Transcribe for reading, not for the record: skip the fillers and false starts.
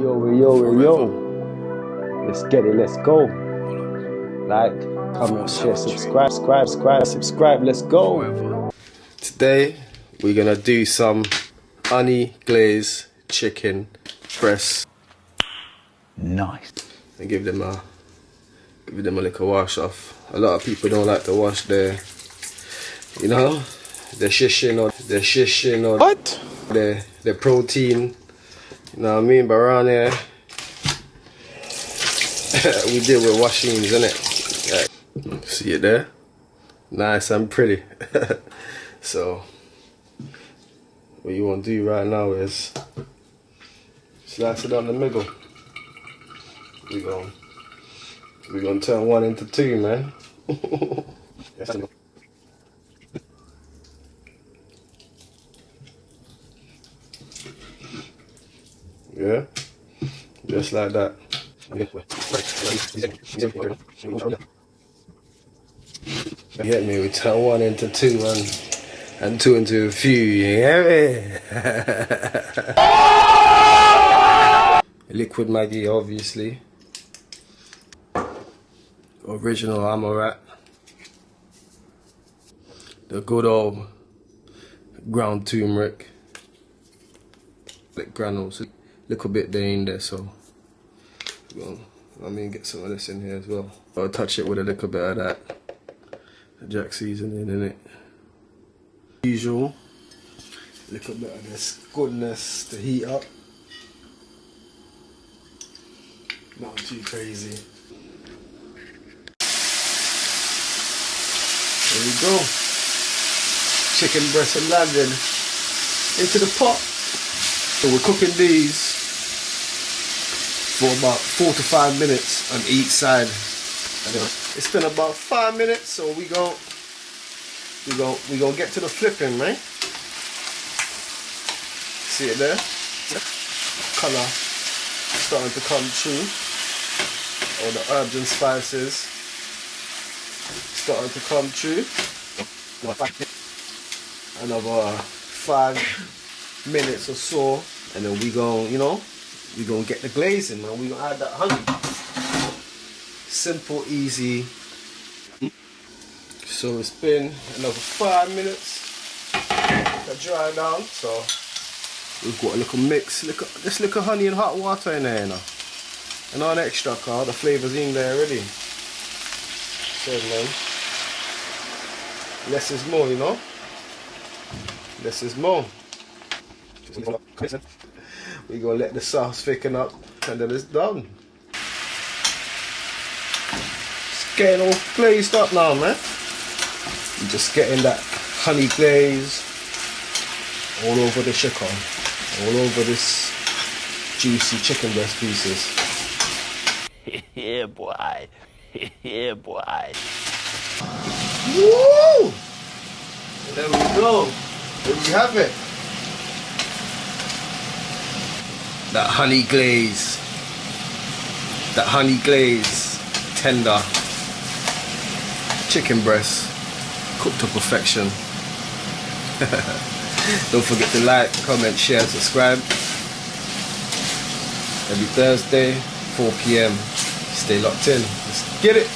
Yo. Let's get it, let's go. Like, comment, share, subscribe, let's go. Today, we're gonna do some honey glazed chicken breasts. Nice. And give them a little wash off. A lot of people don't like to wash their, their shishin or what? Their protein. You know what I mean? But around here, we deal with washings, innit? Yeah. See it there? Nice and pretty. So, what you want to do right now is slice it down the middle. We're gonna turn one into two, man. Yeah, just like that. You get me? We turn one into two and two into a few. You get me? Liquid Maggi, obviously. Original Amarat. The good old ground turmeric. Like granules. Little bit there in there, so get some of this in here as well. I'll touch it with a little bit of that Jack seasoning in it. Usual, little bit of this goodness to heat up. Not too crazy. There we go. Chicken breast and landed into the pot. So we're cooking these for about 4 to 5 minutes on each side. It's been about 5 minutes, so we gonna get to the flipping, man. See it there? Color starting to come through. All the herbs and spices starting to come through. Another 5 minutes or so, and then we gonna get the glazing, man. We gonna add that honey. Simple, easy. So it's been another 5 minutes to dry down. So we've got a little mix, just little honey and hot water in there, and all the extra, cause the flavors in there already. So man, less is more, Less is more. We're gonna let the sauce thicken up and then it's done. It's getting all glazed up now, man. You're just getting that honey glaze all over the chicken, all over this juicy chicken breast pieces. Yeah, boy. Yeah, boy. Woo! There we go. There we have it. That honey glaze, tender chicken breast, cooked to perfection. Don't forget to like, comment, share, subscribe. Every Thursday, 4 PM. Stay locked in. Let's get it.